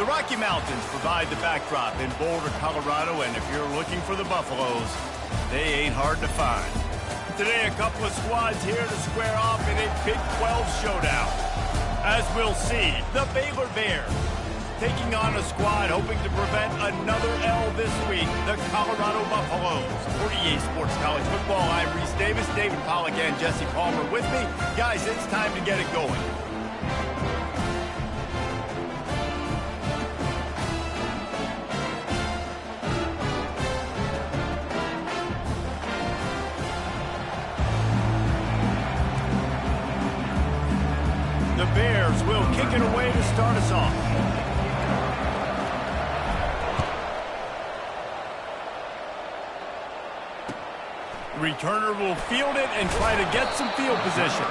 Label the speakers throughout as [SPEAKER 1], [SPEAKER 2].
[SPEAKER 1] Rocky Mountains provide the backdrop in Boulder, Colorado, and if you're looking for the Buffaloes, they ain't hard to find. Today, a couple of squads here to square off in a Big 12 showdown. As we'll see, the Baylor Bears taking on a squad hoping to prevent another L this week, the Colorado Buffaloes. For EA Sports College Football, I'm Reese Davis, David Pollack, and Jesse Palmer with me. Guys, it's time to get it going. The Bears will kick it away to start us off. The returner will field it and try to get some field position.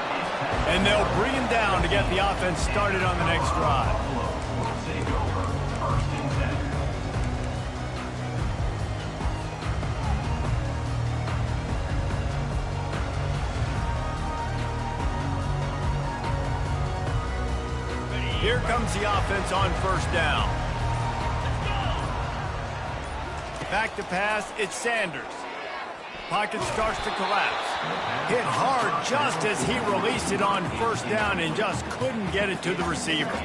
[SPEAKER 1] And they'll bring him down to get the offense started on the next drive. Here comes the offense on first down. Back to pass, it's Sanders. Pocket starts to collapse. Hit hard just as he released it on first down and just couldn't get it to the receiver.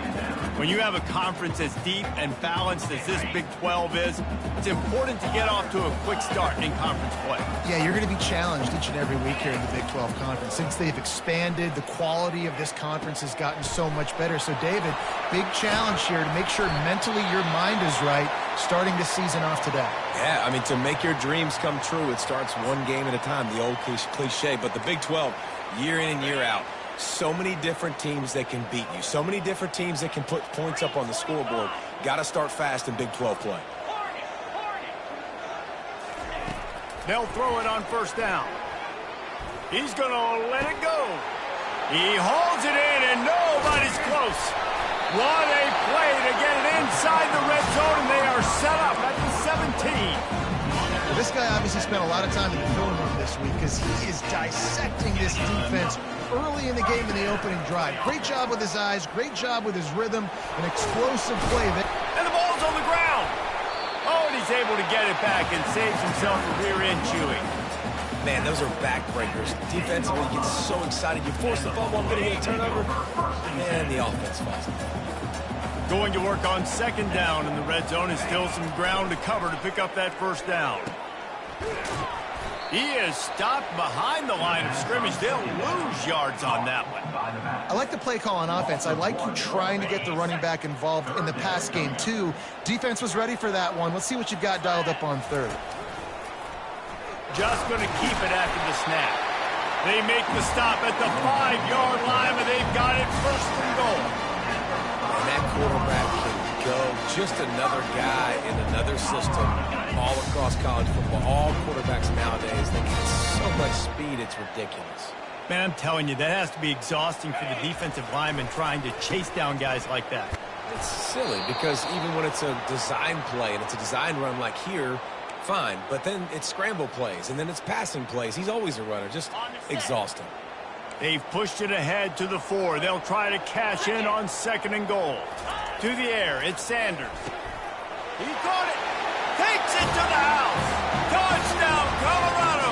[SPEAKER 1] When you have a conference as deep and balanced as this Big 12 is, it's important to get off to a quick start in conference play.
[SPEAKER 2] Yeah, you're going to be challenged each and every week here in the Big 12 Conference. Since they've expanded, the quality of this conference has gotten so much better. So, David, big challenge here to make sure mentally your mind is right starting the season off today.
[SPEAKER 3] Yeah, I mean, to make your dreams come true, it starts one game at a time, the old cliche. But the Big 12, year in and year out, so many different teams that can beat you, so many different teams that can put points up on the scoreboard. Got to start fast in Big 12 play.
[SPEAKER 1] They'll throw it on first down. He's going to let it go. He hauls it in, and nobody's close. What a play to get it inside the red zone, and they are set up at the 17.
[SPEAKER 2] Well, this guy obviously spent a lot of time in the film room this week because he is dissecting this defense early in the game in the opening drive. Great job with his eyes, great job with his rhythm, an explosive play.
[SPEAKER 1] And the ball's on the ground. Oh, and he's able to get it back and saves himself a rear end chewing.
[SPEAKER 3] Man, those are backbreakers. Defensively, you get so excited. You force the fumble, I'm going to get a turnover, and the offense falls.
[SPEAKER 1] Going to work on second down in the red zone is still some ground to cover to pick up that first down. He is stopped behind the line of scrimmage. They'll lose yards on that one.
[SPEAKER 2] I like the play call on offense. I like you trying to get the running back involved in the pass game, too. Defense was ready for that one. Let's see what you've got dialed up on third.
[SPEAKER 1] Just going to keep it after the snap. They make the stop at the 5-yard line, and they've got it first and goal.
[SPEAKER 3] And that quarterback can go. Just another guy in another system all across college football. All quarterbacks nowadays, they get so much speed, it's ridiculous.
[SPEAKER 1] Man, I'm telling you, that has to be exhausting for the defensive lineman trying to chase down guys like that.
[SPEAKER 3] It's silly because even when it's a design play and it's a design run like here, fine, but then it's scramble plays, and then it's passing plays. He's always a runner, just exhausting.
[SPEAKER 1] They've pushed it ahead to the 4. They'll try to cash in on second and goal. To the air, it's Sanders. He caught it. Takes it to the house. Touchdown, Colorado.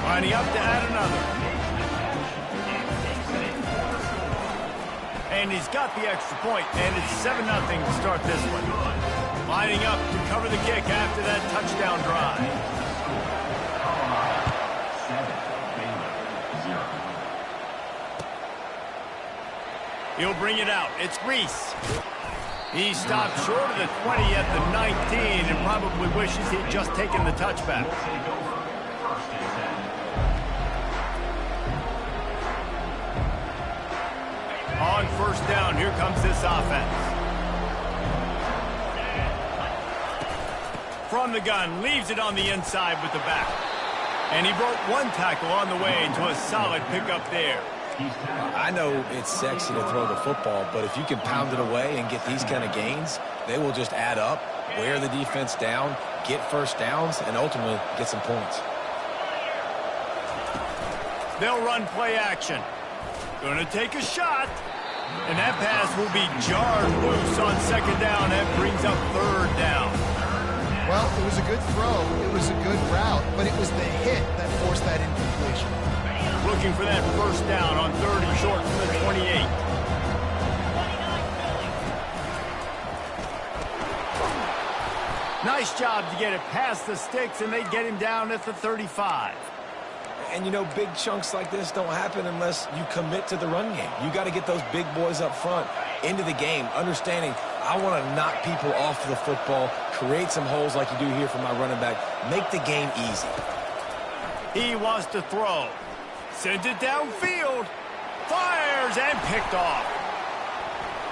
[SPEAKER 1] Lining up to add another. And he's got the extra point, and it's 7-0 to start this one. Lining up to cover the kick after that touchdown drive. He'll bring it out. It's Reese. He stopped short of the 20 at the 19 and probably wishes he'd just taken the touchback. On first down, here comes this offense. From the gun, leaves it on the inside with the back. And he broke one tackle on the way to a solid pickup there.
[SPEAKER 3] I know it's sexy to throw the football, but if you can pound it away and get these kind of gains, they will just add up, wear the defense down, get first downs, and ultimately get some points.
[SPEAKER 1] They'll run play action. Going to take a shot. And that pass will be jarred loose on second down. That brings up third down.
[SPEAKER 2] Well, it was a good throw. It was a good route, but it was the hit that forced that incompletion.
[SPEAKER 1] Looking for that first down on third and short from the 28. Nice job to get it past the sticks, and they get him down at the 35.
[SPEAKER 3] And, you know, big chunks like this don't happen unless you commit to the run game. You got to get those big boys up front into the game, understanding I want to knock people off the football, create some holes like you do here for my running back, make the game easy.
[SPEAKER 1] He wants to throw. Sends it downfield. Fires and picked off.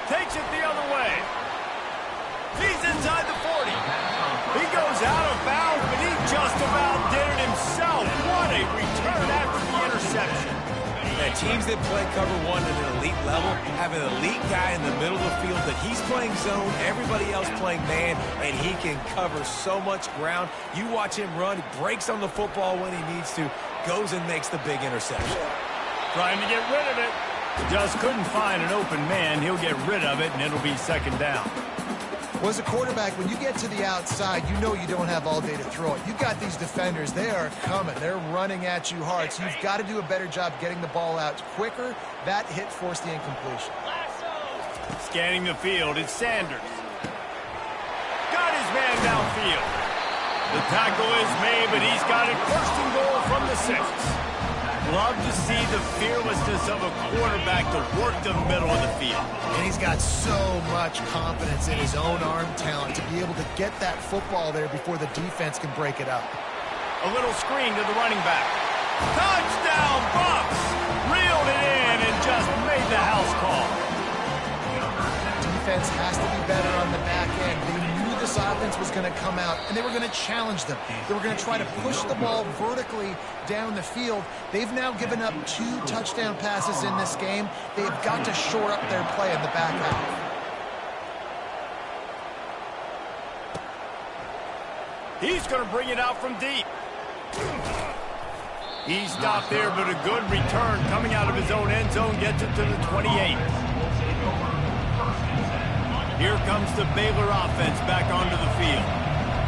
[SPEAKER 1] Takes it the other way. He's inside the 40. He goes out of bounds, but he just about did it himself. What a return after the interception.
[SPEAKER 3] Yeah, teams that play cover one at an elite level have an elite guy in the middle of the field that he's playing zone, everybody else playing man, and he can cover so much ground. You watch him run, he breaks on the football when he needs to, goes and makes the big interception.
[SPEAKER 1] Trying to get rid of it. Just couldn't find an open man. He'll get rid of it, and it'll be second down.
[SPEAKER 2] Well, as a quarterback, when you get to the outside, you know you don't have all day to throw it. You've got these defenders. They are coming. They're running at you hard. So you've got to do a better job getting the ball out quicker. That hit forced the incompletion.
[SPEAKER 1] Scanning the field, it's Sanders. Got his man downfield. The tackle is made, but he's got it first and goal from the 6. Love to see the fearlessness of a quarterback to work the middle of the field.
[SPEAKER 2] And he's got so much confidence in his own arm talent to be able to get that football there before the defense can break it up.
[SPEAKER 1] A little screen to the running back. Touchdown, Bucks! Reeled it in and just made the house call.
[SPEAKER 2] Defense has to be better on the back end. They knew this offense was going to come out, and they were going to challenge them. They were going to try to push the ball vertically down the field. They've now given up 2 touchdown passes in this game. They've got to shore up their play in the back half.
[SPEAKER 1] He's going to bring it out from deep. He stopped there, but a good return coming out of his own end zone gets it to the 28. Here comes the Baylor offense back onto the field.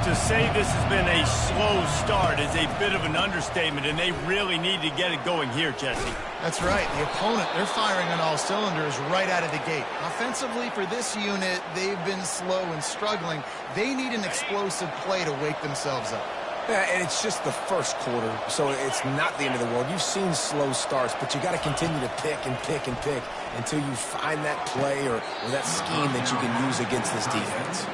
[SPEAKER 1] To say this has been a slow start is a bit of an understatement, and they really need to get it going here, Jesse.
[SPEAKER 2] That's right. The opponent, they're firing on all cylinders right out of the gate. Offensively, for this unit, they've been slow and struggling. They need an explosive play to wake themselves up.
[SPEAKER 3] Yeah, and it's just the first quarter, so it's not the end of the world. You've seen slow starts, but you got to continue to pick and pick and pick until you find that play or that scheme that you can use against this defense.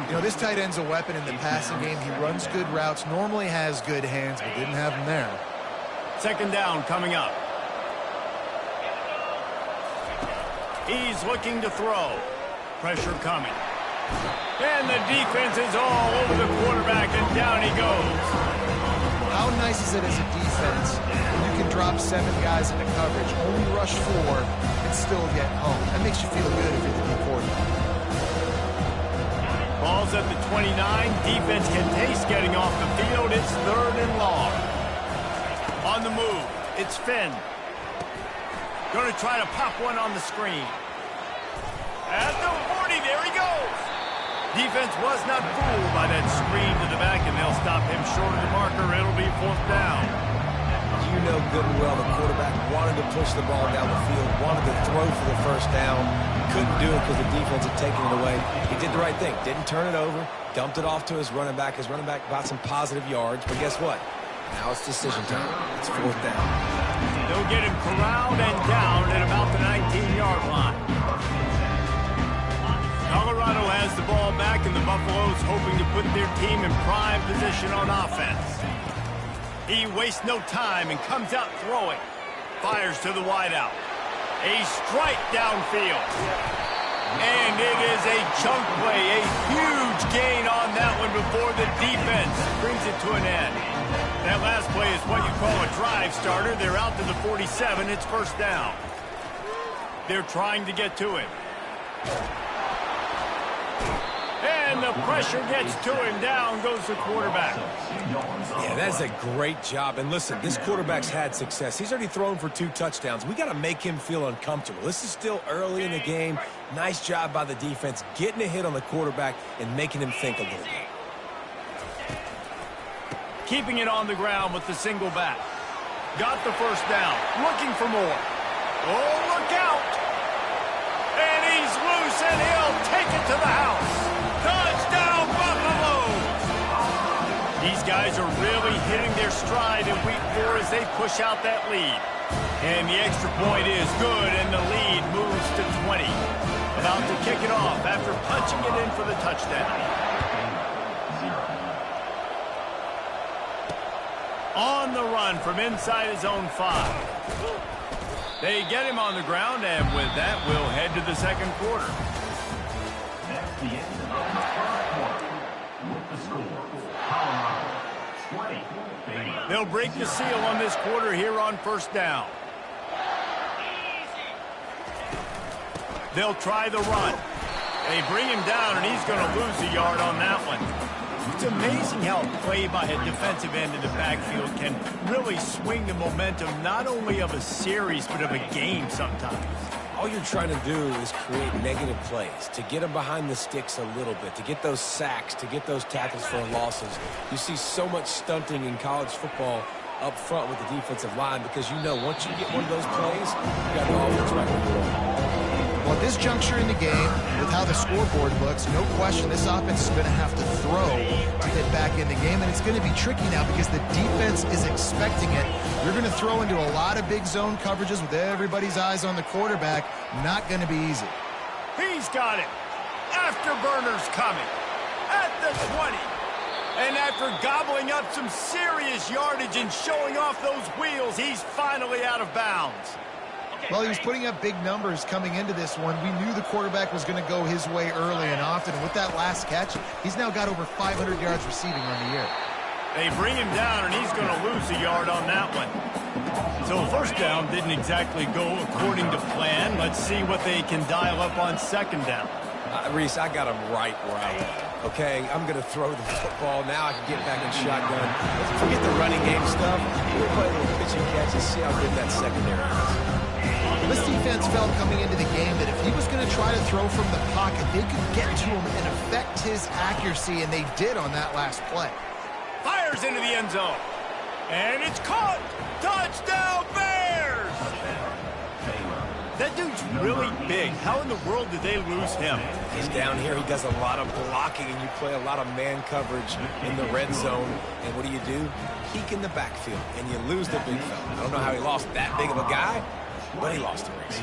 [SPEAKER 2] You know, this tight end's a weapon in the passing game. He runs good routes, normally has good hands, but didn't have them there.
[SPEAKER 1] Second down coming up. He's looking to throw. Pressure coming. And the defense is all over the quarterback, and down he goes.
[SPEAKER 2] How nice is it as a defense when you can drop 7 guys into coverage, only rush 4, and still get home? That makes you feel good if you're the D quarterback.
[SPEAKER 1] Ball's at the 29. Defense can taste getting off the field. It's third and long. On the move, it's Finn. Going to try to pop one on the screen. At the 40, there he goes. Defense was not fooled by that screen to the back, and they'll stop him short of the marker. It'll be fourth down.
[SPEAKER 3] You know good and well the quarterback wanted to push the ball down the field, wanted to throw for the first down. Couldn't do it because the defense had taken it away. He did the right thing. Didn't turn it over. Dumped it off to his running back. His running back got some positive yards. But guess what? Now it's decision time. It's fourth down.
[SPEAKER 1] They'll get him corralled and down at about the 19-yard line. Colorado has the ball back, and the Buffaloes hoping to put their team in prime position on offense. He wastes no time and comes out throwing. Fires to the wideout. A strike downfield. And it is a chunk play, a huge gain on that one before the defense brings it to an end. That last play is what you call a drive starter. They're out to the 47. It's first down. They're trying to get to him. And the pressure gets to him, down goes the quarterback.
[SPEAKER 3] Yeah, that's a great job. And listen, this quarterback's had success. He's already thrown for 2 touchdowns. We got to make him feel uncomfortable. This is still early in the game. Nice job by the defense, getting a hit on the quarterback and making him think a little bit.
[SPEAKER 1] Keeping it on the ground with the single back. Got the first down. Looking for more. Oh, look out! And he's loose, and he'll take it to the house. Touchdown, Buffalo! These guys are really hitting their stride in week 4 as they push out that lead. And the extra point is good, and the lead moves to 20. About to kick it off after punching it in for the touchdown. On the run from inside his own 5. They get him on the ground, and with that, we'll head to the second quarter.
[SPEAKER 4] That's the end of the first quarter. With the score, Colorado 20, Baylor.
[SPEAKER 1] They'll break the seal on this quarter here on first down. They'll try the run. They bring him down, and he's going to lose a yard on that one. It's amazing how a play by a defensive end in the backfield can really swing the momentum not only of a series but of a game sometimes.
[SPEAKER 3] All you're trying to do is create negative plays, to get them behind the sticks a little bit, to get those sacks, to get those tackles for losses. You see so much stunting in college football up front with the defensive line because you know once you get one of those plays, you got the offense right in the roll.
[SPEAKER 2] Well, at this juncture in the game, with how the scoreboard looks, no question this offense is going to have to throw to get back in the game, and it's going to be tricky now because the defense is expecting it. You're going to throw into a lot of big zone coverages with everybody's eyes on the quarterback. Not going to be easy.
[SPEAKER 1] He's got it. Afterburner's coming. At the 20. And after gobbling up some serious yardage and showing off those wheels, he's finally out of bounds.
[SPEAKER 2] Well, he was putting up big numbers coming into this one. We knew the quarterback was going to go his way early and often. And with that last catch, he's now got over 500 yards receiving on the year.
[SPEAKER 1] They bring him down, and he's going to lose a yard on that one. So first down didn't exactly go according to plan. Let's see what they can dial up on second down.
[SPEAKER 3] Reese, I got him right where I want. Okay, I'm going to throw the football. Now I can get back in shotgun. Let's forget the running game stuff. We'll play a little pitch and catch and see how good that secondary is.
[SPEAKER 2] This defense felt coming into the game that if he was going to try to throw from the pocket, they could get to him and affect his accuracy, and they did on that last play.
[SPEAKER 1] Fires into the end zone. And it's caught. Touchdown, Bears! That dude's really big. How in the world did they lose him?
[SPEAKER 3] He's down here. He does a lot of blocking, and you play a lot of man coverage in the red zone. And what do? Peek in the backfield, and you lose the big fella. I don't know how he lost that big of a guy, but he lost the race.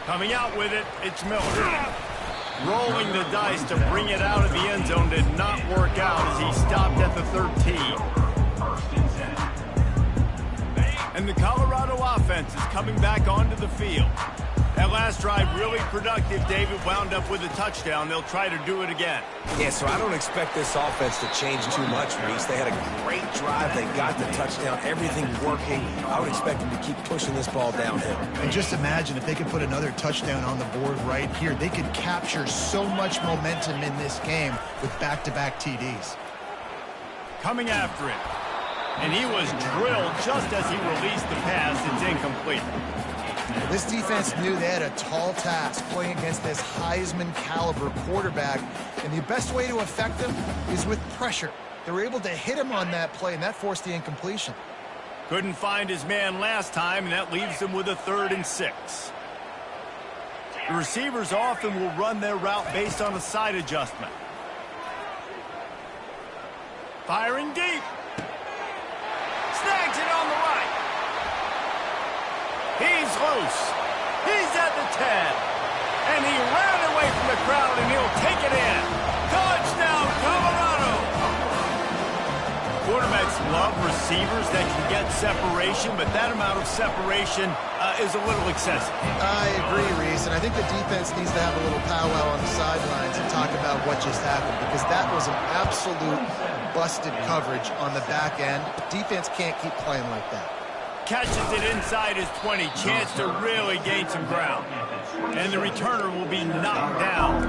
[SPEAKER 1] Coming out with it, it's Miller. Rolling the dice to bring it out of the end zone did not work out as he stopped at the 13. And the Colorado offense is coming back onto the field. That last drive really productive. David wound up with a touchdown. They'll try to do it again.
[SPEAKER 3] Yeah, so I don't expect this offense to change too much, Reese. They had a great drive. They got the touchdown. Everything working. I would expect them to keep pushing this ball downhill.
[SPEAKER 2] And just imagine if they could put another touchdown on the board right here. They could capture so much momentum in this game with back-to-back TDs.
[SPEAKER 1] Coming after it. And he was drilled just as he released the pass. It's incomplete.
[SPEAKER 2] This defense knew they had a tall task playing against this Heisman caliber quarterback, and the best way to affect him is with pressure. They were able to hit him on that play, and that forced the incompletion.
[SPEAKER 1] Couldn't find his man last time, and that leaves him with a 3rd and 6. The receivers often will run their route based on a side adjustment. Firing deep. Snags it on the right. He's loose. He's at the 10. And he ran away from the crowd, and he'll take it in. Touchdown, Colorado! Quarterbacks love receivers that can get separation, but that amount of separation is a little excessive.
[SPEAKER 2] I agree, Reese, and I think the defense needs to have a little powwow on the sidelines and talk about what just happened, because that was an absolute busted coverage on the back end. Defense can't keep playing like that.
[SPEAKER 1] catches it inside his 20. Chance to really gain some ground. And the returner will be knocked down.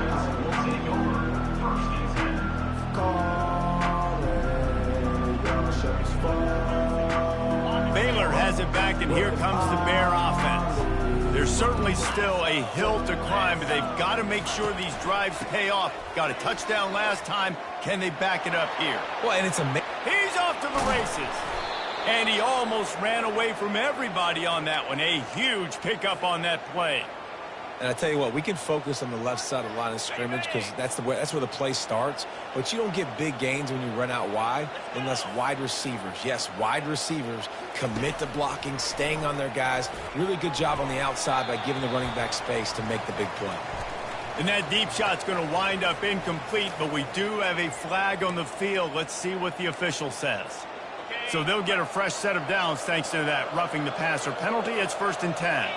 [SPEAKER 1] Baylor has it back, and here comes the Bear offense. There's certainly still a hill to climb, but they've got to make sure these drives pay off. Got a touchdown last time. Can they back it up here?
[SPEAKER 3] Well, and it's amazing.
[SPEAKER 1] He's off to the races. And he almost ran away from everybody on that one. A huge pickup on that play.
[SPEAKER 3] And I tell you what, we can focus on the left side of the line of scrimmage because that's where the play starts. But you don't get big gains when you run out wide unless wide receivers, yes, wide receivers, commit to blocking, staying on their guys. Really good job on the outside by giving the running back space to make the big play.
[SPEAKER 1] And that deep shot's going to wind up incomplete, but we do have a flag on the field. Let's see what the official says. So they'll get a fresh set of downs thanks to that roughing the passer penalty. It's 1st and 10.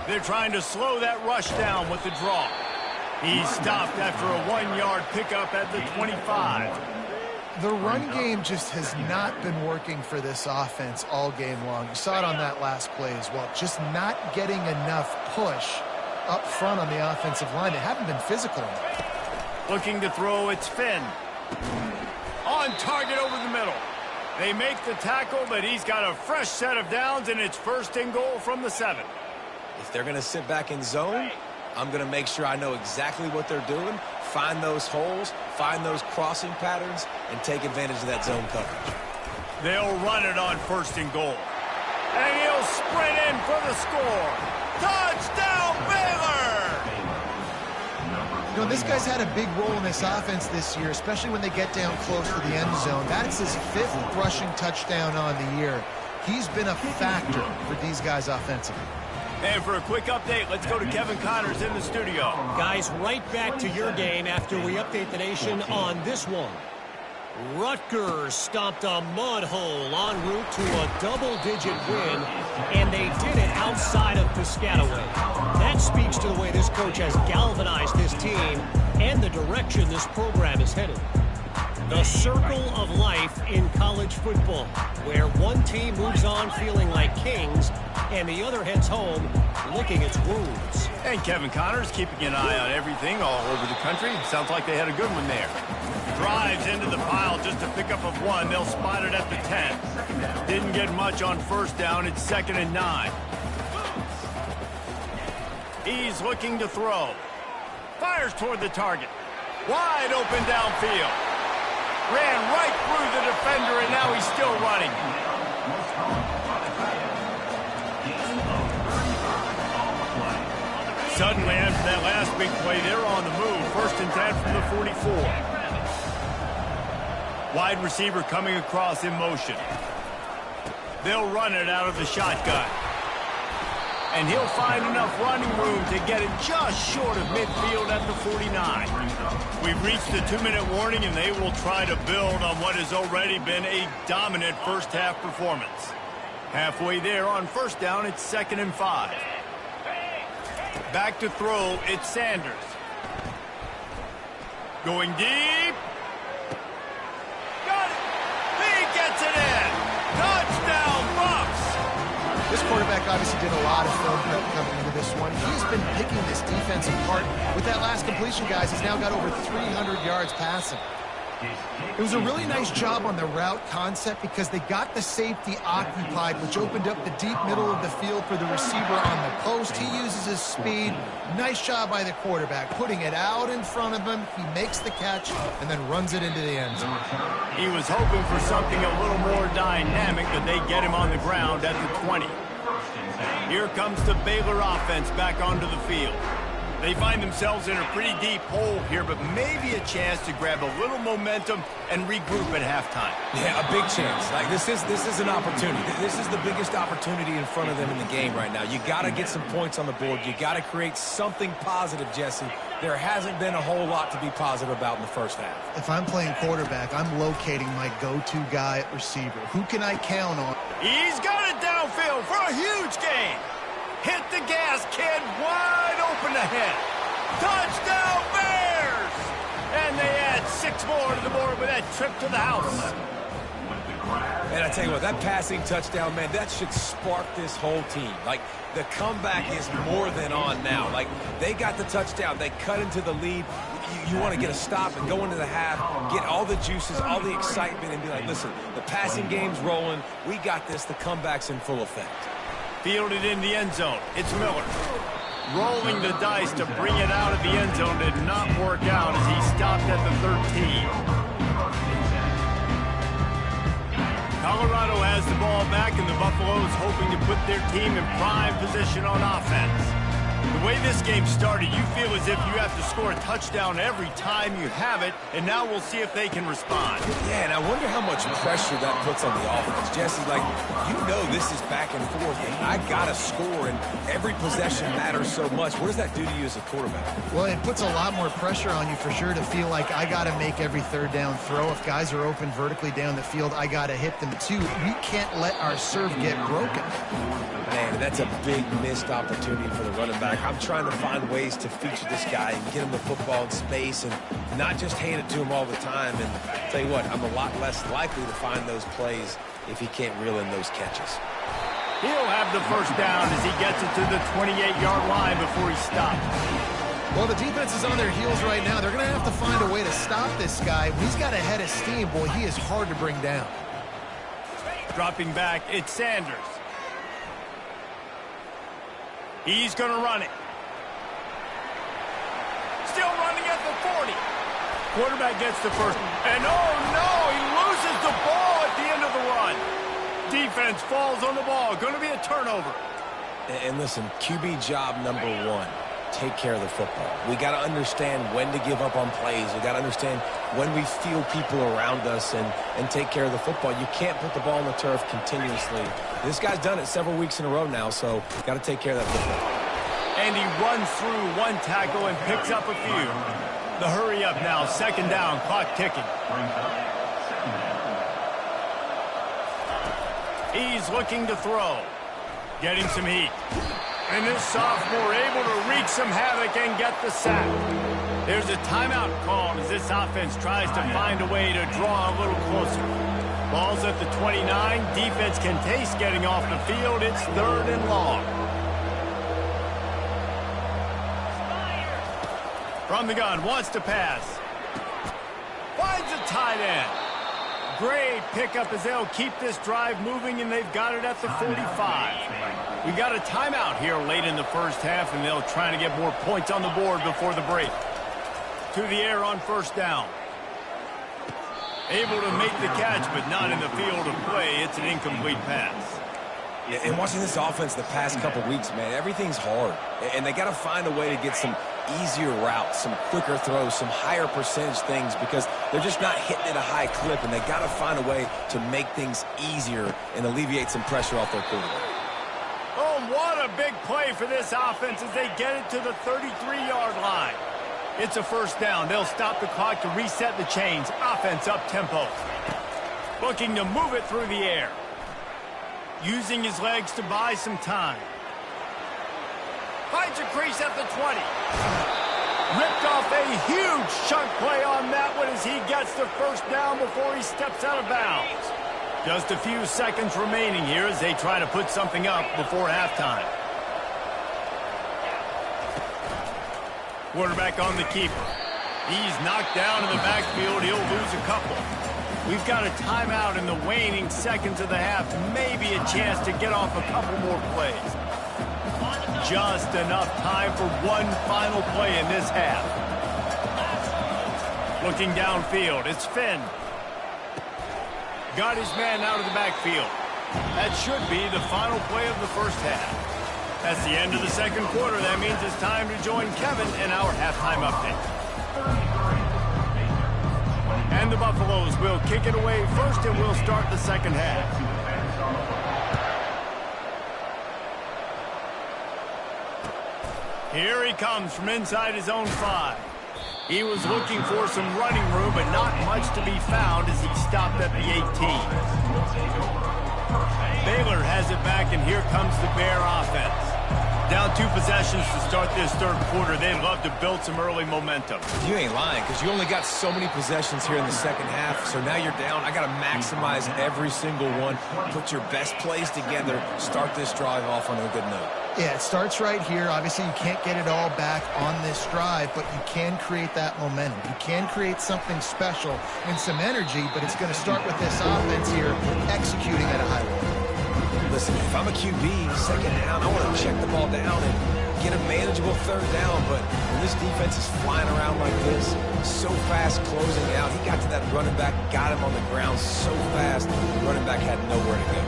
[SPEAKER 1] They're trying to slow that rush down with the draw. He's stopped after a 1-yard pickup at the 25.
[SPEAKER 2] The run game just has not been working for this offense all game long. You saw it on that last play as well. Just not getting enough push up front on the offensive line. They haven't been physical enough.
[SPEAKER 1] Looking to throw, it's Finn. On target over the middle. They make the tackle, but he's got a fresh set of downs, and it's 1st and goal from the 7.
[SPEAKER 3] If they're going to sit back in zone, I'm going to make sure I know exactly what they're doing, find those holes, find those crossing patterns, and take advantage of that zone coverage.
[SPEAKER 1] They'll run it on 1st and goal. And he'll sprint in for the score. Touchdown, Baylor!
[SPEAKER 2] You know, this guy's had a big role in this offense this year, especially when they get down close to the end zone. That's his 5th rushing touchdown on the year. He's been a factor for these guys offensively.
[SPEAKER 1] And for a quick update, let's go to Kevin Connors in the studio.
[SPEAKER 5] Guys, right back to your game after we update the nation on this one. Rutgers stomped a mud hole en route to a double-digit win, and they did it outside of Piscataway. That speaks to the way this coach has galvanized this team and the direction this program is headed. The circle of life in college football, where one team moves on feeling like kings and the other heads home licking its wounds.
[SPEAKER 1] And Kevin Connors keeping an eye on everything all over the country. Sounds like they had a good one there. Drives into the pile just to pick up of 1. They'll spot it at the 10. Didn't get much on 1st down. It's 2nd and 9. He's looking to throw. Fires toward the target. Wide open downfield. Ran right through the defender, and now he's still running. Suddenly, after that last big play, they're on the move. 1st and 10 from the 44. Wide receiver coming across in motion. They'll run it out of the shotgun. And he'll find enough running room to get it just short of midfield at the 49. We've reached the 2-minute warning, and they will try to build on what has already been a dominant first-half performance. Halfway there on 1st down, it's 2nd and 5. Back to throw, it's Sanders. Going deep. Got it. He gets it in. Touchdown, Bucks.
[SPEAKER 2] This quarterback obviously did a lot of film prep coming into this one. He's been picking this defense apart. With that last completion, guys, he's now got over 300 yards passing. It was a really nice job on the route concept because they got the safety occupied, which opened up the deep middle of the field for the receiver on the post. He uses his speed. Nice job by the quarterback, putting it out in front of him. He makes the catch and then runs it into the end zone.
[SPEAKER 1] He was hoping for something a little more dynamic, but they get him on the ground at the 20. Here comes the Baylor offense back onto the field. They find themselves in a pretty deep hole here, but maybe a chance to grab a little momentum and regroup at halftime.
[SPEAKER 3] Yeah, a big chance. Like this is an opportunity. This is the biggest opportunity in front of them in the game right now. You got to get some points on the board. You got to create something positive, Jesse. There hasn't been a whole lot to be positive about in the first half.
[SPEAKER 2] If I'm playing quarterback, I'm locating my go-to guy at receiver. Who can I count on?
[SPEAKER 1] He's got it downfield for a huge gain. Hit the gas, kid. Wide open ahead. Touchdown, Bears! And they add 6 more to the board with that trip to the house.
[SPEAKER 3] And I tell you what, that passing touchdown, man, that should spark this whole team. Like, the comeback is more than on now. Like, they got the touchdown. They cut into the lead. You want to get a stop and go into the half, get all the juices, all the excitement, and be like, listen, the passing game's rolling. We got this. The comeback's in full effect.
[SPEAKER 1] Fielded in the end zone. It's Miller. Rolling the dice to bring it out of the end zone did not work out as he stopped at the 13. Colorado has the ball back, and the Buffaloes hoping to put their team in prime position on offense. The way this game started, you feel as if you have to score a touchdown every time you have it, and now we'll see if they can respond.
[SPEAKER 3] Yeah, and I wonder how much pressure that puts on the offense. Jesse, like, you know this is back and forth, and I got to score, and every possession matters so much. What does that do to you as a quarterback?
[SPEAKER 2] Well, it puts a lot more pressure on you for sure to feel like I got to make every third down throw. If guys are open vertically down the field, I got to hit them too. We can't let our serve get broken.
[SPEAKER 3] Man, that's a big missed opportunity for the running back. I'm trying to find ways to feature this guy and get him the football in space and not just hand it to him all the time. And I'll tell you what, I'm a lot less likely to find those plays if he can't reel in those catches.
[SPEAKER 1] He'll have the first down as he gets it to the 28-yard line before he stops.
[SPEAKER 2] Well, the defense is on their heels right now. They're going to have to find a way to stop this guy. He's got a head of steam. Boy, he is hard to bring down.
[SPEAKER 1] Dropping back, it's Sanders. He's going to run it. Still running at the 40. Quarterback gets the first. And oh no, he loses the ball at the end of the run. Defense falls on the ball. Going to be a turnover.
[SPEAKER 3] And listen, QB job number one, take care of the football. We got to understand when to give up on plays. We got to understand when we feel people around us and take care of the football. You can't put the ball on the turf continuously. This guy's done it several weeks in a row now, so got to take care of that football.
[SPEAKER 1] And he runs through one tackle and picks up a few. The hurry up now, second down, clock ticking. He's looking to throw. Getting some heat. And this sophomore able to wreak some havoc and get the sack. There's a timeout called as this offense tries to find a way to draw a little closer. Ball's at the 29. Defense can taste getting off the field. It's third and long. From the gun, wants to pass. Finds a tight end. Great pickup as they'll keep this drive moving, and they've got it at the 45. We got a timeout here late in the first half, and they'll try to get more points on the board before the break. To the air on first down. Able to make the catch, but not in the field of play. It's an incomplete pass.
[SPEAKER 3] Yeah, and watching this offense the past couple weeks, man, everything's hard. And they got to find a way to get some easier routes, some quicker throws, some higher percentage things because they're just not hitting at a high clip, and they got to find a way to make things easier and alleviate some pressure off their quarterback.
[SPEAKER 1] Oh, what a big play for this offense as they get it to the 33-yard line. It's a first down. They'll stop the clock to reset the chains. Offense up tempo. Looking to move it through the air. Using his legs to buy some time. Finds a crease at the 20. Ripped off a huge chunk play on that one as he gets the first down before he steps out of bounds. Just a few seconds remaining here as they try to put something up before halftime. Quarterback on the keeper. He's knocked down in the backfield. He'll lose a couple. We've got a timeout in the waning seconds of the half. Maybe a chance to get off a couple more plays. Just enough time for one final play in this half. Looking downfield, it's Finn. Got his man out of the backfield. That should be the final play of the first half. That's the end of the second quarter. That means it's time to join Kevin in our halftime update. And the Buffaloes will kick it away first, and we'll start the second half. Here he comes from inside his own 5. He was looking for some running room, but not much to be found as he stopped at the 18. Baylor has it back, and here comes the Bear offense. Down 2 possessions to start this third quarter. They'd love to build some early momentum.
[SPEAKER 3] You ain't lying, because you only got so many possessions here in the second half, so now you're down. I got to maximize every single one, put your best plays together, start this drive off on a good note.
[SPEAKER 2] Yeah, it starts right here. Obviously, you can't get it all back on this drive, but you can create that momentum. You can create something special and some energy, but it's going to start with this offense here executing at a high level.
[SPEAKER 3] Listen, if I'm a QB, second down, I want to check the ball down and get a manageable third down, but when this defense is flying around like this, so fast closing out, he got to that running back, got him on the ground so fast, the running back had nowhere to go.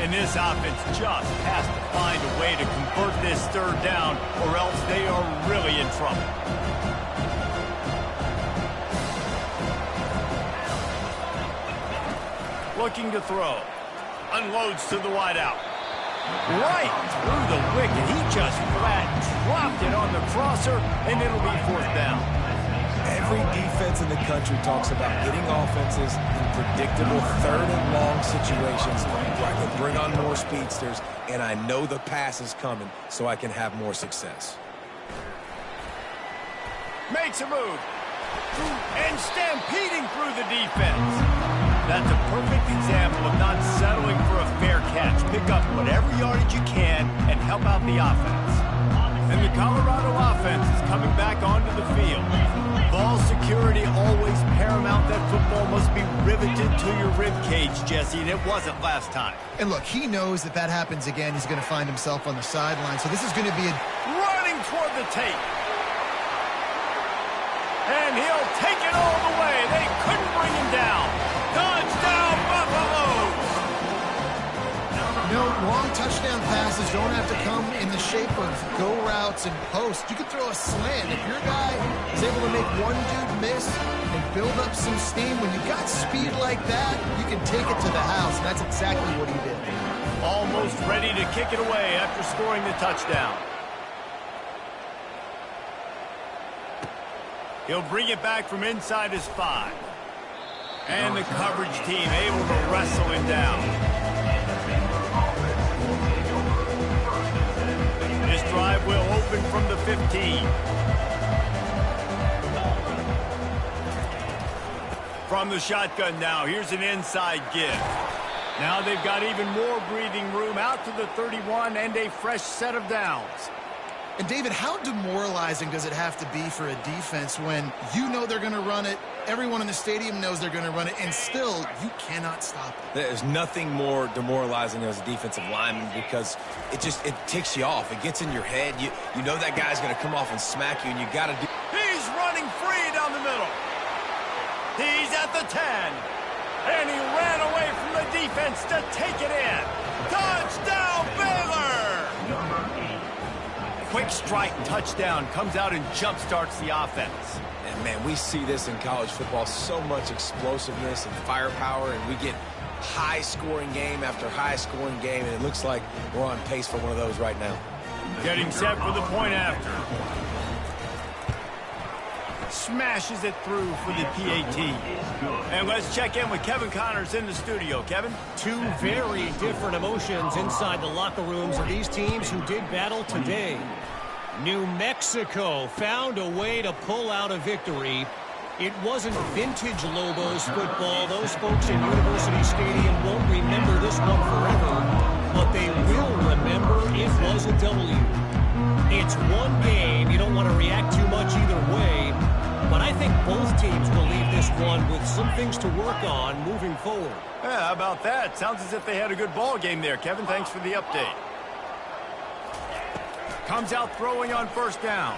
[SPEAKER 1] And this offense just has to find a way to convert this third down, or else they are really in trouble. Looking to throw. Unloads to the wideout. Right through the wicket. He just flat dropped it on the crosser, and it'll be fourth down.
[SPEAKER 3] Every defense in the country talks about getting offenses in predictable third and long situations where I can bring on more speedsters, and I know the pass is coming so I can have more success.
[SPEAKER 1] Makes a move. And stampeding through the defense. That's a perfect example of not settling for a fair catch. Pick up whatever yardage you can and help out the offense. And the Colorado offense is coming back onto the field. Ball security always paramount. That football must be riveted to your rib cage, Jesse, and it wasn't last time.
[SPEAKER 2] And look, he knows that that happens again. He's going to find himself on the sideline. So this is going to be a...
[SPEAKER 1] Running toward the tape. And he'll take it all the way. They couldn't bring him down. Touchdown, Buffaloes!
[SPEAKER 2] No, long touchdown passes don't have to come in the shape of go routes and posts. You can throw a slant. If your guy is able to make one dude miss and build up some steam, when you've got speed like that, you can take it to the house, and that's exactly what he did.
[SPEAKER 1] Almost ready to kick it away after scoring the touchdown. He'll bring it back from inside his 5. And the coverage team able to wrestle him down. This drive will open from the 15. From the shotgun now, here's an inside give. Now they've got even more breathing room out to the 31 and a fresh set of downs.
[SPEAKER 2] And, David, how demoralizing does it have to be for a defense when you know they're going to run it, everyone in the stadium knows they're going to run it, and still you cannot stop it?
[SPEAKER 3] There's nothing more demoralizing as a defensive lineman because it ticks you off. It gets in your head. You know that guy's going to come off and smack you, and you got to do...
[SPEAKER 1] He's running free down the middle. He's at the 10. And he ran away from the defense to take it in. Touchdown, Baylor! Quick strike touchdown comes out and jump starts the offense.
[SPEAKER 3] And, man, we see this in college football, so much explosiveness and firepower, and we get high-scoring game after high-scoring game, and it looks like we're on pace for one of those right now.
[SPEAKER 1] Getting set for the point after. Smashes it through for the PAT. And let's check in with Kevin Connors in the studio. Kevin?
[SPEAKER 5] Two very different emotions inside the locker rooms of these teams who did battle today. New Mexico found a way to pull out a victory. It wasn't vintage Lobos football. Those folks in University Stadium won't remember this one forever, but they will remember it was a W. It's one game. You don't want to react too much either way. But I think both teams will leave this one with some things to work on moving forward.
[SPEAKER 1] Yeah, how about that? Sounds as if they had a good ball game there, Kevin. Thanks for the update. Comes out throwing on first down.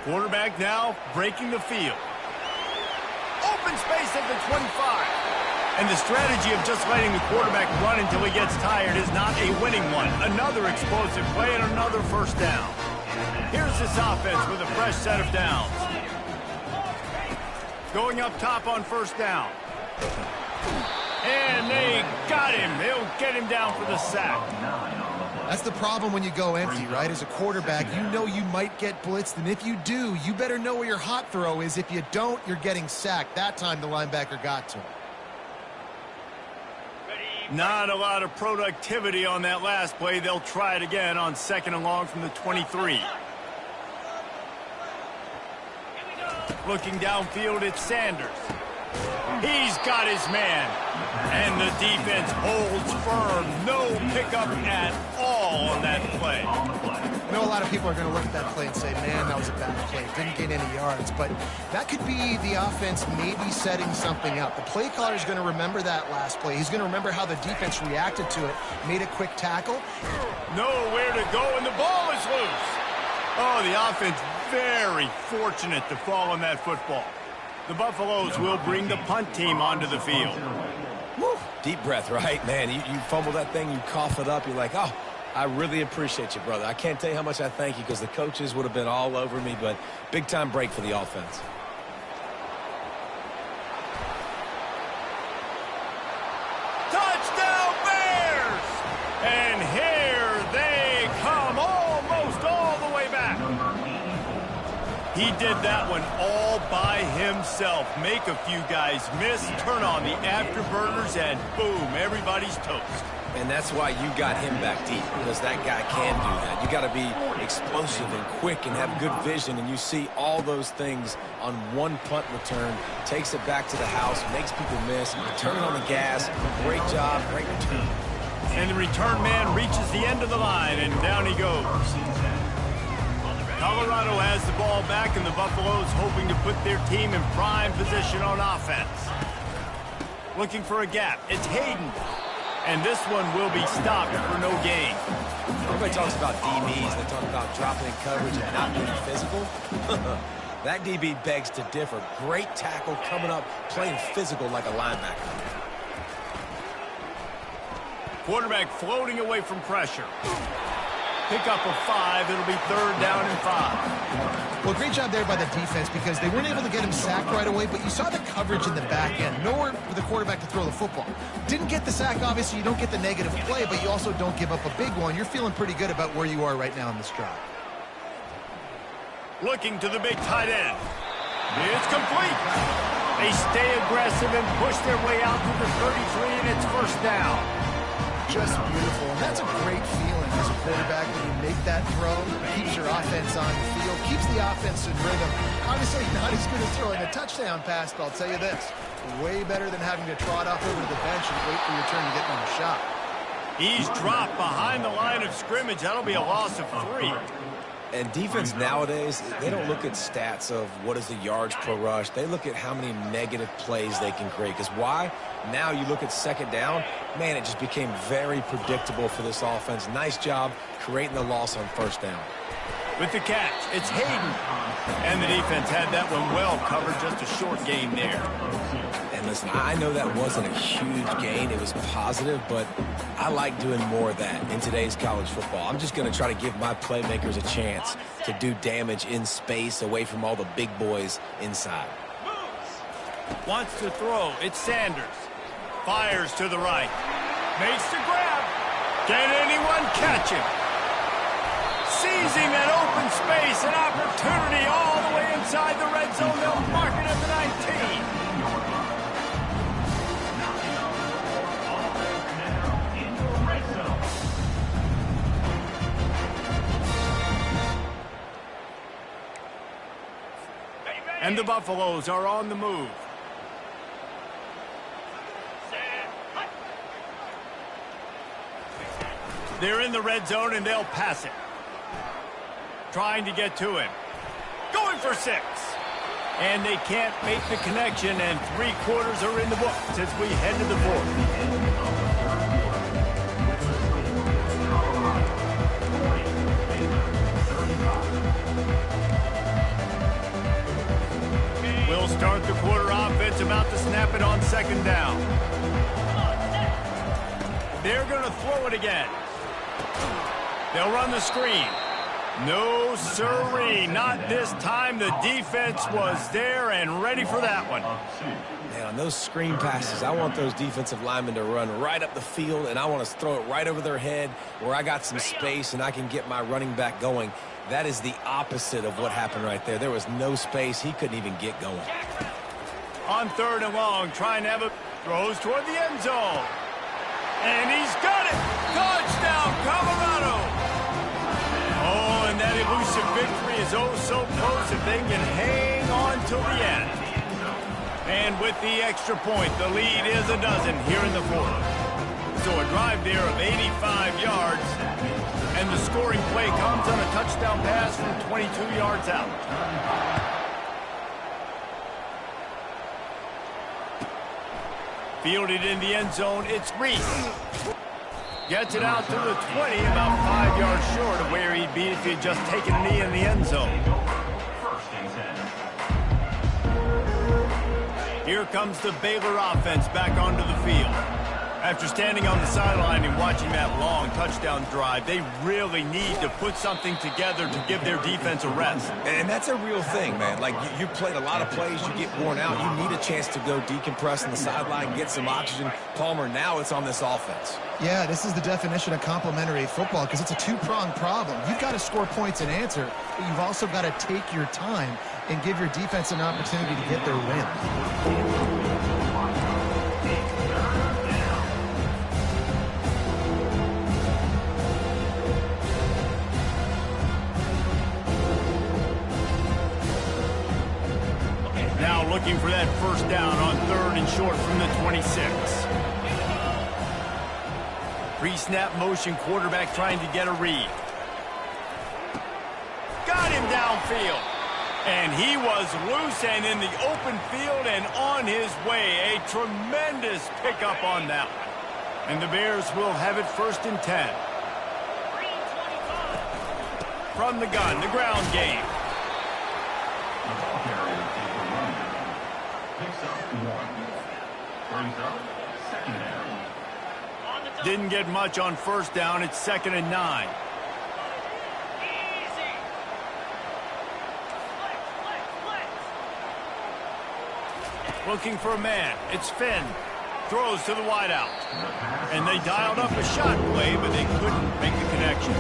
[SPEAKER 1] Quarterback now breaking the field. Open space at the 25. And the strategy of just letting the quarterback run until he gets tired is not a winning one. Another explosive play and another first down. Here's this offense with a fresh set of downs. Going up top on first down. And they got him. They'll get him down for the sack.
[SPEAKER 2] That's the problem when you go empty, right? As a quarterback, you know you might get blitzed, and if you do, you better know where your hot throw is. If you don't, you're getting sacked. That time the linebacker got to him.
[SPEAKER 1] Not a lot of productivity on that last play. They'll try it again on 2nd and long from the 23. Looking downfield, it's Sanders. He's got his man. And the defense holds firm. No pickup at all on that play.
[SPEAKER 2] I know a lot of people are going to look at that play and say, man, that was a bad play. Didn't gain any yards. But that could be the offense maybe setting something up. The play caller is going to remember that last play. He's going to remember how the defense reacted to it, made a quick tackle.
[SPEAKER 1] Nowhere to go, and the ball is loose. Oh, the offense very fortunate to fall on that football. The Buffaloes will bring the punt team onto the field.
[SPEAKER 3] Woo. Deep breath, right? Man, you fumble that thing, you cough it up, you're like, oh, I really appreciate you, brother. I can't tell you how much I thank you because the coaches would have been all over me, but big-time break for the offense.
[SPEAKER 1] Touchdown, Bears! And here they come, almost all the way back. He did that one all by himself. Make a few guys miss, turn on the afterburners, and boom, everybody's toast.
[SPEAKER 3] And that's why you got him back deep, because that guy can do that. You got to be explosive and quick and have good vision, and you see all those things on one punt return. Takes it back to the house, makes people miss, turning on the gas. Great job, great return.
[SPEAKER 1] And the return man reaches the end of the line, and down he goes. Colorado has the ball back, and the Buffaloes hoping to put their team in prime position on offense. Looking for a gap. It's Hayden. And this one will be stopped for no gain.
[SPEAKER 3] Everybody talks about DBs. They talk about dropping in coverage and not being physical. That DB begs to differ. Great tackle coming up, playing physical like a linebacker.
[SPEAKER 1] Quarterback floating away from pressure. Pickup of 5. It'll be 3rd down and 5.
[SPEAKER 2] Well, great job there by the defense because they weren't able to get him sacked right away, but you saw the coverage in the back end. Nowhere for the quarterback to throw the football. Didn't get the sack, obviously. You don't get the negative play, but you also don't give up a big one. You're feeling pretty good about where you are right now in this drive.
[SPEAKER 1] Looking to the big tight end. It's complete. They stay aggressive and push their way out to the 33, and it's 1st down.
[SPEAKER 2] Just beautiful. And that's a great feeling as a quarterback when you make that throw. Keeps your offense on the field. Keeps the offense in rhythm. Obviously not as good as throwing a touchdown pass, but I'll tell you this. Way better than having to trot off over to the bench and wait for your turn to get another shot.
[SPEAKER 1] He's dropped behind the line of scrimmage. That'll be a loss of 3.
[SPEAKER 3] And defense nowadays, they don't look at stats of what is the yards per rush. They look at how many negative plays they can create. Because why? Now you look at 2nd down, man, it just became very predictable for this offense. Nice job creating the loss on 1st down.
[SPEAKER 1] With the catch, it's Hayden. And the defense had that one well covered, just a short gain there.
[SPEAKER 3] And listen, I know that wasn't a huge gain. It was positive, but I like doing more of that in today's college football. I'm just going to try to give my playmakers a chance to do damage in space away from all the big boys inside.
[SPEAKER 1] Wants to throw. It's Sanders. Fires to the right. Makes the grab. Can anyone catch him? Sees him at open space. An opportunity all the way inside the red zone. They'll mark it at the 19. And the Buffaloes are on the move. They're in the red zone, and they'll pass it. Trying to get to him. Going for 6. And they can't make the connection, and 3 quarters are in the books as we head to the 4th. We'll start the quarter offense, about to snap it on 2nd down. They're going to throw it again. They'll run the screen. No, sirree, not this time. The defense was there and ready for that one.
[SPEAKER 3] Man, on those screen passes, I want those defensive linemen to run right up the field, and I want to throw it right over their head where I got some space and I can get my running back going. That is the opposite of what happened right there. There was no space. He couldn't even get going.
[SPEAKER 1] On 3rd and long, trying to have a throws toward the end zone. And he's got it! Touchdown, Colorado! Oh, and that elusive victory is oh so close if they can hang on till the end. And with the extra point, the lead is a dozen here in the fourth. So a drive there of 85 yards, and the scoring play comes on a touchdown pass from 22 yards out. Fielded in the end zone, it's Reese. Gets it out to the 20, about 5 yards short of where he'd be if he'd just taken a knee in the end zone. Here comes the Baylor offense back onto the field. After standing on the sideline and watching that long touchdown drive, they really need to put something together to give their defense a rest.
[SPEAKER 3] And that's a real thing, man. Like, you played a lot of plays, you get worn out, you need a chance to go decompress on the sideline, get some oxygen. Palmer, now it's on this offense.
[SPEAKER 2] Yeah, this is the definition of complementary football because it's a two-pronged problem. You've got to score points and answer, but you've also got to take your time and give your defense an opportunity to get their win.
[SPEAKER 1] Now looking for that first down on 3rd and short from the 26. Pre-snap motion, quarterback trying to get a read. Got him downfield. And he was loose and in the open field and on his way. A tremendous pickup on that one. And the Bears will have it 1st and 10. From the gun, the ground game. Didn't get much on 1st down. It's 2nd and 9. Looking for a man. It's Finn. Throws to the wideout. And they dialed up a shot play, but they couldn't make the connection.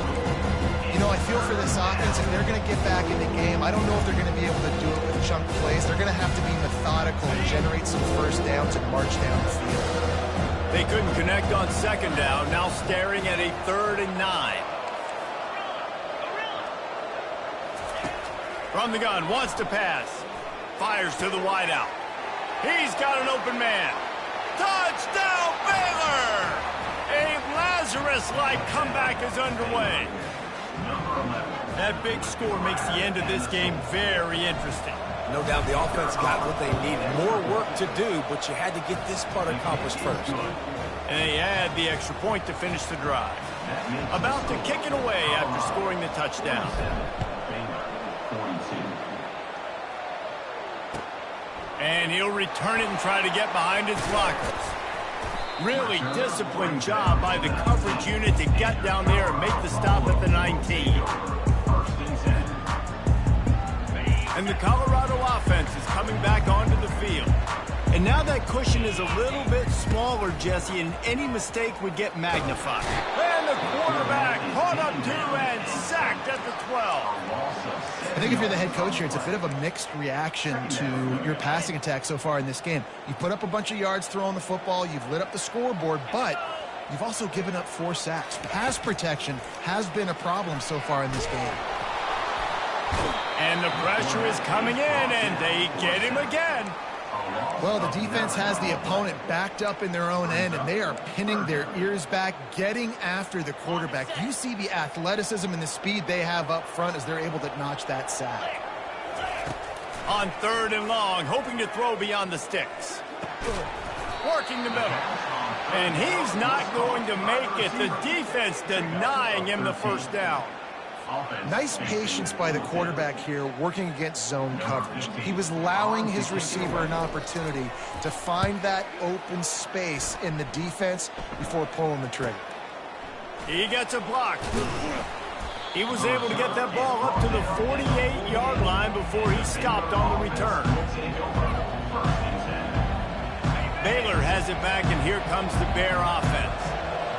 [SPEAKER 2] You know, I feel for this offense, if they're going to get back in the game, I don't know if they're going to be able to do it with chunk plays. They're going to have to be methodical and generate some first downs and march down the field.
[SPEAKER 1] They couldn't connect on 2nd down, now staring at a 3rd and 9. From the gun, wants to pass. Fires to the wideout. He's got an open man. Touchdown, Baylor! A Lazarus-like comeback is underway. That big score makes the end of this game very interesting.
[SPEAKER 3] No doubt the offense got what they needed. More work to do, but you had to get this part accomplished first.
[SPEAKER 1] And they add the extra point to finish the drive. About to kick it away after scoring the touchdown. And he'll return it and try to get behind his blockers. Really disciplined job by the coverage unit to get down there and make the stop at the 19. And the Colorado offense is coming back onto the field. And now that cushion is a little bit smaller, Jesse, and any mistake would get magnified. And the quarterback caught up to and sacked at the 12.
[SPEAKER 2] I think if you're the head coach here, it's a bit of a mixed reaction to your passing attack so far in this game. You put up a bunch of yards throwing the football, you've lit up the scoreboard, but you've also given up 4 sacks. Pass protection has been a problem so far in this game.
[SPEAKER 1] And the pressure is coming in, and they get him again.
[SPEAKER 2] Well, the defense has the opponent backed up in their own end, and they are pinning their ears back, getting after the quarterback. You see the athleticism and the speed they have up front as they're able to notch that sack.
[SPEAKER 1] On 3rd and long, hoping to throw beyond the sticks. Working the middle. And he's not going to make it. The defense denying him the first down.
[SPEAKER 2] Nice patience by the quarterback here working against zone coverage. He was allowing his receiver an opportunity to find that open space in the defense before pulling the trigger.
[SPEAKER 1] He gets a block. He was able to get that ball up to the 48-yard line before he stopped on the return. Baylor has it back, and here comes the Bear offense.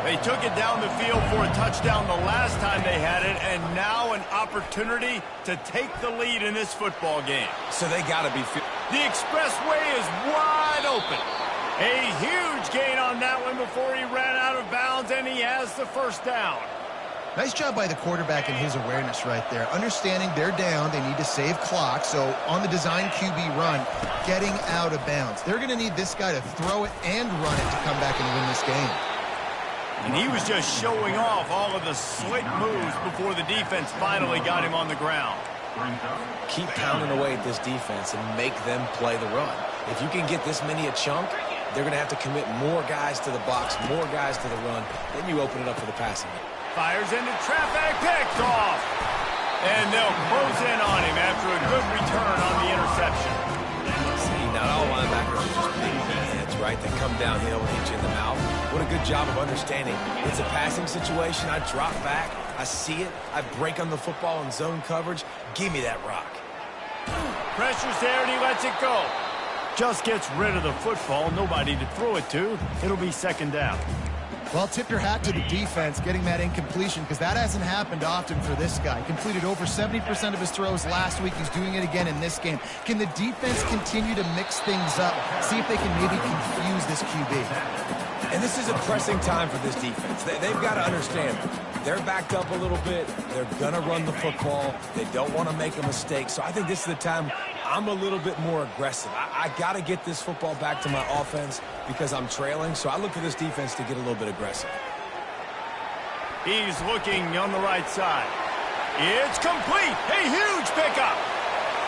[SPEAKER 1] They took it down the field for a touchdown the last time they had it, and now an opportunity to take the lead in this football game.
[SPEAKER 3] So they got to be...
[SPEAKER 1] The expressway is wide open. A huge gain on that one before he ran out of bounds. and he has the first down.
[SPEAKER 2] Nice job by the quarterback and his awareness right there. Understanding they're down, they need to save clock. So on the design QB run, getting out of bounds. They're going to need this guy to throw it and run it to come back and win this game.
[SPEAKER 1] And he was just showing off all of the slick moves before the defense finally got him on the ground.
[SPEAKER 3] Keep pounding away at this defense and make them play the run. If you can get this many a chunk, they're going to have to commit more guys to the box, more guys to the run. Then you open it up for the passing game.
[SPEAKER 1] Fires into traffic, picked off. And they'll close in on him after a good return on the interception.
[SPEAKER 3] See, not all linebackers are just big heads, right? They come downhill and hit you in the mouth. What a good job of understanding. It's a passing situation. I drop back. I see it. I break on the football in zone coverage. Give me that rock.
[SPEAKER 1] Pressure's there, and he lets it go. Just gets rid of the football. Nobody to throw it to. It'll be second down.
[SPEAKER 2] Well, tip your hat to the defense getting that incompletion because that hasn't happened often for this guy. Completed over 70% of his throws last week. He's doing it again in this game. Can the defense continue to mix things up? See if they can maybe confuse this QB.
[SPEAKER 3] And this is a pressing time for this defense. They've got to understand they're backed up a little bit. They're going to run the football. They don't want to make a mistake. So I think this is the time I'm a little bit more aggressive. I got to get this football back to my offense because I'm trailing. So I look for this defense to get a little bit aggressive.
[SPEAKER 1] He's looking on the right side. It's complete. A huge pickup.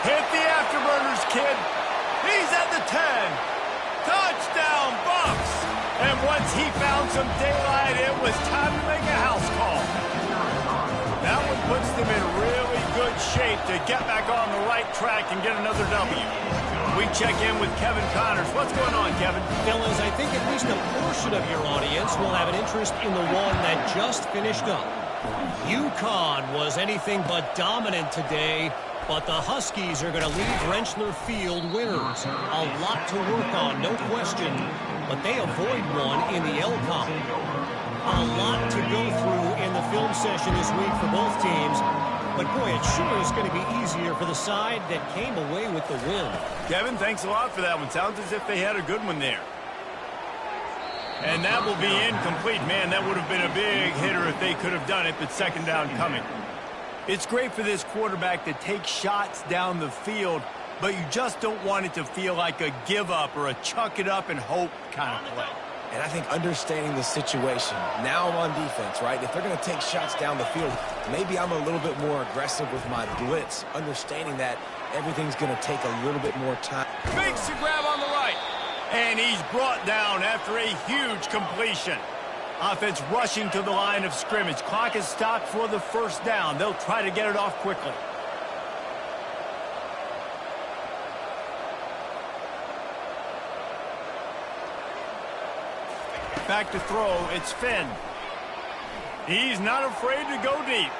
[SPEAKER 1] Hit the afterburners, kid. He's at the 10. Touchdown, Bucks. And once he found some daylight, it was time to make a house call. That one puts them in really good shape to get back on the right track and get another W. We check in with Kevin Connors. What's going on, Kevin?
[SPEAKER 5] Fellas, I think at least a portion of your audience will have an interest in the one that just finished up. UConn was anything but dominant today, but the Huskies are going to leave Rentschler Field winners. A lot to work on, no question, but they avoid one in the LCON. A lot to go through in the film session this week for both teams, but boy, it sure is going to be easier for the side that came away with the win.
[SPEAKER 1] Kevin, thanks a lot for that one. Sounds as if they had a good one there. And that will be incomplete. Man, that would have been a big hitter if they could have done it, but second down coming. It's great for this quarterback to take shots down the field, but you just don't want it to feel like a give up or a chuck it up and hope kind of play.
[SPEAKER 3] And I think understanding the situation, now I'm on defense, right? If they're going to take shots down the field, maybe I'm a little bit more aggressive with my blitz, understanding that everything's going to take a little bit more time.
[SPEAKER 1] Makes the grab on the right. And he's brought down after a huge completion. Offense rushing to the line of scrimmage. Clock is stopped for the first down. They'll try to get it off quickly. Back to throw. It's Finn. He's not afraid to go deep.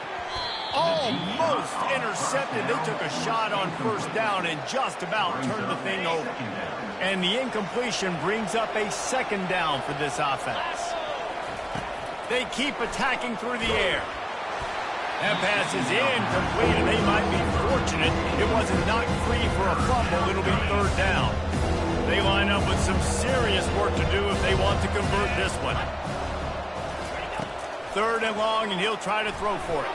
[SPEAKER 1] Almost intercepted. They took a shot on first down and just about turned the thing over. And the incompletion brings up a second down for this offense. They keep attacking through the air. That pass is incomplete, and they might be fortunate it wasn't knocked free for a fumble. It'll be third down. They line up with some serious work to do if they want to convert this one. Third and long, and he'll try to throw for it.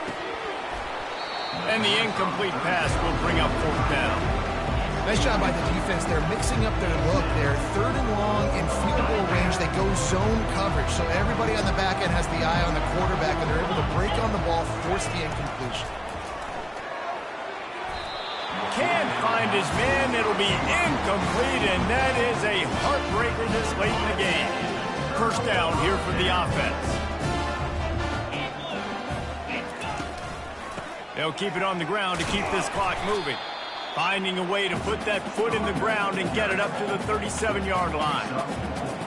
[SPEAKER 1] And the incomplete pass will bring up fourth down.
[SPEAKER 2] Nice job by the defense. They're mixing up their look. They're third and long in field goal range. They go zone coverage. So everybody on the back end has the eye on the quarterback, and they're able to break on the ball, force the incompletion.
[SPEAKER 1] Can't find his man. It'll be incomplete, and that is a heartbreaker this late in the game. First down here for the offense. They'll keep it on the ground to keep this clock moving. Finding a way to put that foot in the ground and get it up to the 37-yard line.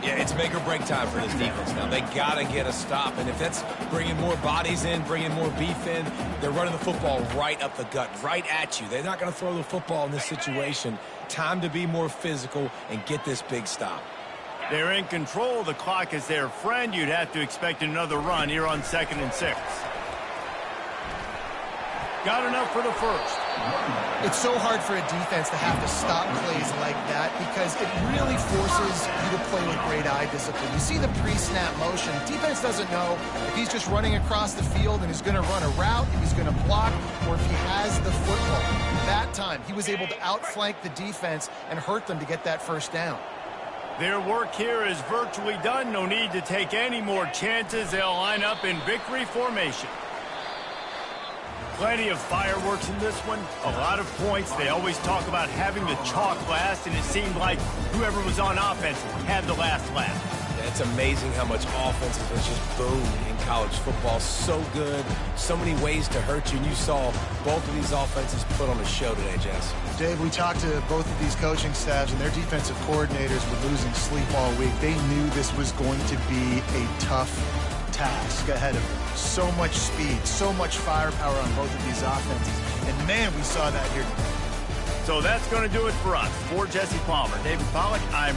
[SPEAKER 3] Yeah, it's make or break time for this defense now. They got to get a stop, and if that's bringing more bodies in, bringing more beef in, they're running the football right up the gut, right at you. They're not going to throw the football in this situation. Time to be more physical and get this big stop.
[SPEAKER 1] They're in control. The clock is their friend. You'd have to expect another run here on 2nd and 6. Got enough for the first.
[SPEAKER 2] It's so hard for a defense to have to stop plays like that because it really forces you to play with great eye discipline. You see the pre-snap motion. Defense doesn't know if he's just running across the field and he's going to run a route, if he's going to block, or if he has the football. That time, he was able to outflank the defense and hurt them to get that first down.
[SPEAKER 1] Their work here is virtually done. No need to take any more chances. They'll line up in victory formation. Plenty of fireworks in this one. A lot of points. They always talk about having the chalk last, and it seemed like whoever was on offense had the last laugh.
[SPEAKER 3] Yeah, it's amazing how much offense has just boomed in college football. So good. So many ways to hurt you. And you saw both of these offenses put on a show today, Jess.
[SPEAKER 2] Dave, we talked to both of these coaching staffs, and their defensive coordinators were losing sleep all week. They knew this was going to be a tough task ahead of them. So much speed, so much firepower on both of these offenses. And, man, we saw that here today.
[SPEAKER 1] So that's going to do it for us. For Jesse Palmer, David Pollack, I'm